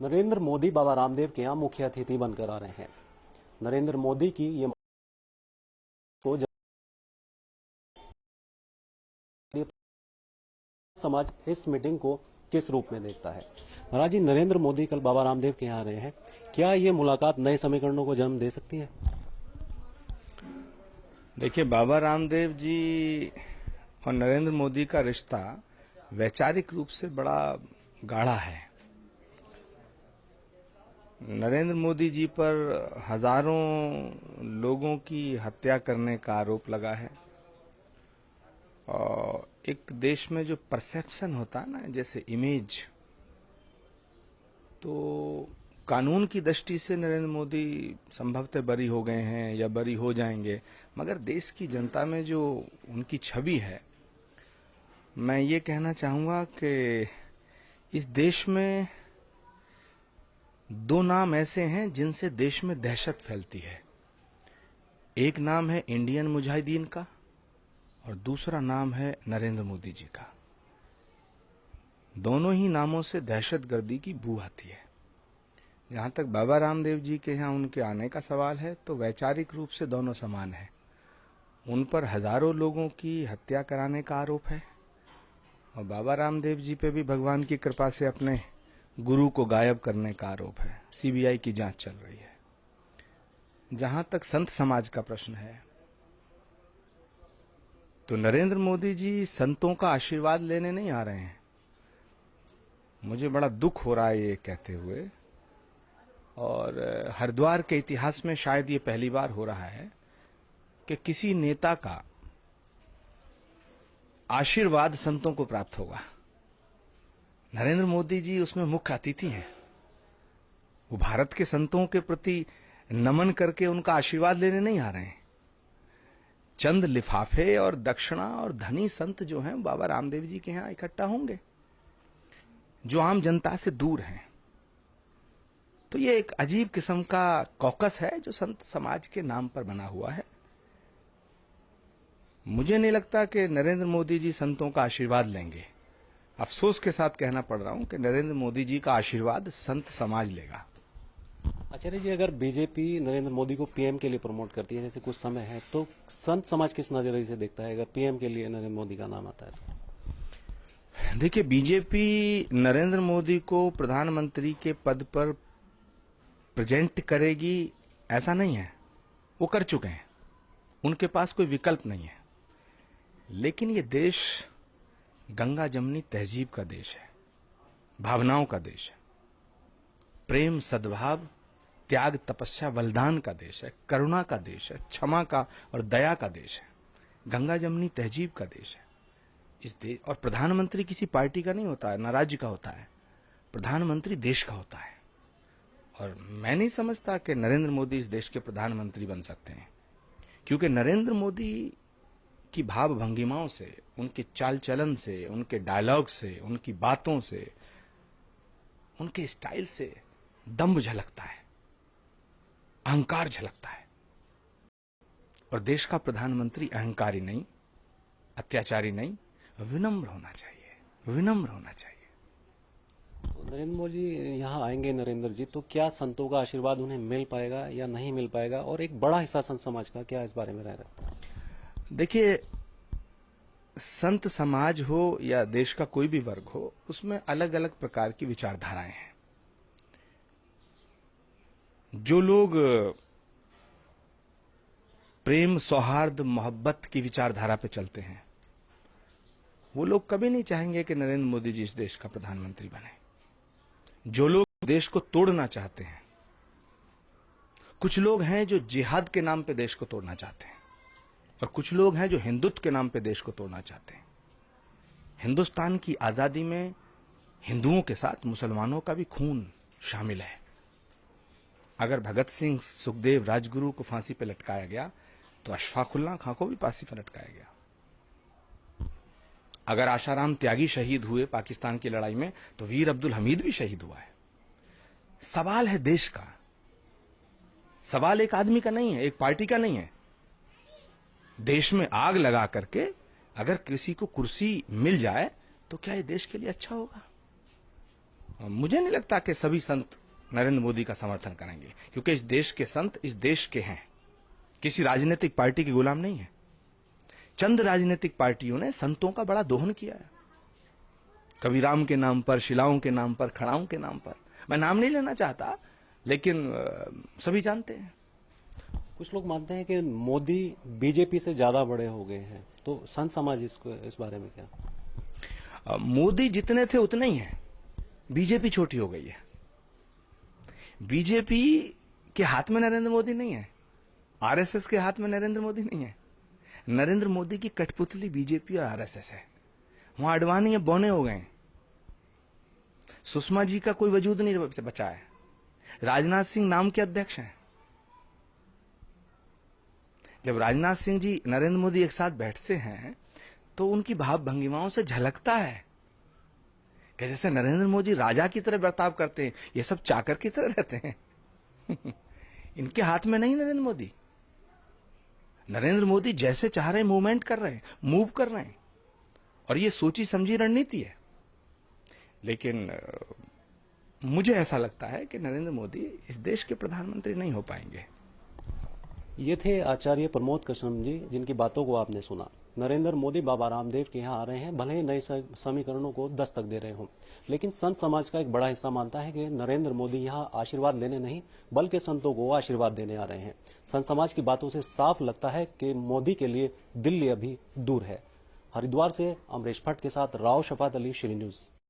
नरेंद्र मोदी बाबा रामदेव के यहाँ मुख्य अतिथि बनकर आ रहे हैं। नरेंद्र मोदी की ये को समाज इस मीटिंग को किस रूप में देखता है? महाराज जी, नरेंद्र मोदी कल बाबा रामदेव के यहाँ आ रहे हैं, क्या ये मुलाकात नए समीकरणों को जन्म दे सकती है? देखिए, बाबा रामदेव जी और नरेंद्र मोदी का रिश्ता वैचारिक रूप से बड़ा गाढ़ा है। नरेंद्र मोदी जी पर हजारों लोगों की हत्या करने का आरोप लगा है और एक देश में जो परसेप्शन होता है ना, जैसे इमेज, तो कानून की दृष्टि से नरेंद्र मोदी संभवतः बरी हो गए हैं या बरी हो जाएंगे, मगर देश की जनता में जो उनकी छवि है, मैं ये कहना चाहूंगा कि इस देश में दो नाम ऐसे हैं जिनसे देश में दहशत फैलती है। एक नाम है इंडियन मुजाहिदीन का और दूसरा नाम है नरेंद्र मोदी जी का। दोनों ही नामों से दहशतगर्दी की बू आती है। जहां तक बाबा रामदेव जी के यहाँ उनके आने का सवाल है, तो वैचारिक रूप से दोनों समान हैं। उन पर हजारों लोगों की हत्या कराने का आरोप है और बाबा रामदेव जी पे भी भगवान की कृपा से अपने गुरु को गायब करने का आरोप है। सीबीआई की जांच चल रही है। जहां तक संत समाज का प्रश्न है, तो नरेंद्र मोदी जी संतों का आशीर्वाद लेने नहीं आ रहे हैं। मुझे बड़ा दुख हो रहा है ये कहते हुए, और हरिद्वार के इतिहास में शायद ये पहली बार हो रहा है कि किसी नेता का आशीर्वाद संतों को प्राप्त होगा। नरेंद्र मोदी जी उसमें मुख्य अतिथि हैं। वो भारत के संतों के प्रति नमन करके उनका आशीर्वाद लेने नहीं आ रहे हैं। चंद लिफाफे और दक्षिणा और धनी संत जो हैं बाबा रामदेव जी के यहां इकट्ठा होंगे, जो आम जनता से दूर हैं। तो ये एक अजीब किस्म का कॉकस है जो संत समाज के नाम पर बना हुआ है। मुझे नहीं लगता कि नरेंद्र मोदी जी संतों का आशीर्वाद लेंगे। अफसोस के साथ कहना पड़ रहा हूं कि नरेंद्र मोदी जी का आशीर्वाद संत समाज लेगा। आचार्य जी, अगर बीजेपी नरेंद्र मोदी को पीएम के लिए प्रमोट करती है, जैसे कुछ समय है, तो संत समाज किस नजरिए से देखता है अगर पीएम के लिए नरेंद्र मोदी का नाम आता है तो? देखिए, बीजेपी नरेंद्र मोदी को प्रधानमंत्री के पद पर प्रेजेंट करेगी ऐसा नहीं है। वो कर चुके हैं, उनके पास कोई विकल्प नहीं है। लेकिन ये देश गंगा जमनी तहजीब का देश है, भावनाओं का देश है, प्रेम सद्भाव त्याग तपस्या बलिदान का देश है, करुणा का देश है, क्षमा का और दया का देश है, गंगा जमनी तहजीब का देश है इस देश। और प्रधानमंत्री किसी पार्टी का नहीं होता है, न राज्य का होता है। प्रधानमंत्री देश का होता है। और मैं नहीं समझता कि नरेंद्र मोदी इस देश के प्रधानमंत्री बन सकते हैं, क्योंकि नरेंद्र मोदी की भाव भंगिमाओं से, उनके चाल चलन से, उनके डायलॉग से, उनकी बातों से, उनके स्टाइल से दम्भ झलकता है, अहंकार झलकता है। और देश का प्रधानमंत्री अहंकारी नहीं, अत्याचारी नहीं, विनम्र होना चाहिए, विनम्र होना चाहिए। नरेंद्र मोदी यहाँ आएंगे नरेंद्र जी, तो क्या संतों का आशीर्वाद उन्हें मिल पाएगा या नहीं मिल पाएगा? और एक बड़ा हिस्सा संत समाज का क्या इस बारे में रह रहा है? देखिए, संत समाज हो या देश का कोई भी वर्ग हो, उसमें अलग अलग प्रकार की विचारधाराएं हैं। जो लोग प्रेम सौहार्द मोहब्बत की विचारधारा पे चलते हैं, वो लोग कभी नहीं चाहेंगे कि नरेंद्र मोदी जी इस देश का प्रधानमंत्री बने। जो लोग देश को तोड़ना चाहते हैं, कुछ लोग हैं जो जिहाद के नाम पे देश को तोड़ना चाहते हैं, और कुछ लोग हैं जो हिंदुत्व के नाम पे देश को तोड़ना चाहते हैं। हिंदुस्तान की आजादी में हिंदुओं के साथ मुसलमानों का भी खून शामिल है। अगर भगत सिंह, सुखदेव, राजगुरु को फांसी पे लटकाया गया, तो अशफाकुल्लाह खां को भी फांसी पर लटकाया गया। अगर आशाराम त्यागी शहीद हुए पाकिस्तान की लड़ाई में, तो वीर अब्दुल हमीद भी शहीद हुआ है। सवाल है देश का, सवाल एक आदमी का नहीं है, एक पार्टी का नहीं है। देश में आग लगा करके अगर किसी को कुर्सी मिल जाए, तो क्या ये देश के लिए अच्छा होगा? मुझे नहीं लगता कि सभी संत नरेंद्र मोदी का समर्थन करेंगे, क्योंकि इस देश के संत इस देश के हैं, किसी राजनीतिक पार्टी के गुलाम नहीं है। चंद राजनीतिक पार्टियों ने संतों का बड़ा दोहन किया है, कबीराम के नाम पर, शिलाओं के नाम पर, खड़ाओं के नाम पर। मैं नाम नहीं लेना चाहता, लेकिन सभी जानते हैं। कुछ लोग मानते हैं कि मोदी बीजेपी से ज्यादा बड़े हो गए हैं, तो संत समाज इस बारे में क्या? मोदी जितने थे उतने ही हैं, बीजेपी छोटी हो गई है। बीजेपी के हाथ में नरेंद्र मोदी नहीं है, आरएसएस के हाथ में नरेंद्र मोदी नहीं है। नरेंद्र मोदी की कठपुतली बीजेपी और आरएसएस है। वहां अडवाणी है, बौने हो गए। सुषमा जी का कोई वजूद नहीं बचा है। राजनाथ सिंह नाम के अध्यक्ष हैं। जब राजनाथ सिंह जी नरेंद्र मोदी एक साथ बैठते हैं तो उनकी भाव भंगिमाओं से झलकता है कि जैसे नरेंद्र मोदी राजा की तरह बर्ताव करते हैं, ये सब चाकर की तरह रहते हैं। इनके हाथ में नहीं नरेंद्र मोदी। नरेंद्र मोदी जैसे चाह रहे हैं मूवमेंट कर रहे हैं, मूव कर रहे हैं, और ये सोची समझी रणनीति है। लेकिन मुझे ऐसा लगता है कि नरेंद्र मोदी इस देश के प्रधानमंत्री नहीं हो पाएंगे। ये थे आचार्य प्रमोद कृष्णम जी, जिनकी बातों को आपने सुना। नरेंद्र मोदी बाबा रामदेव के यहाँ आ रहे हैं, भले ही नए समीकरणों को दस्तक दे रहे हों, लेकिन संत समाज का एक बड़ा हिस्सा मानता है कि नरेंद्र मोदी यहाँ आशीर्वाद लेने नहीं बल्कि संतों को आशीर्वाद देने आ रहे हैं। संत समाज की बातों से साफ लगता है कि मोदी के लिए दिल्ली अभी दूर है। हरिद्वार से अमरीश भट्ट के साथ राव शफात अली, श्री न्यूज।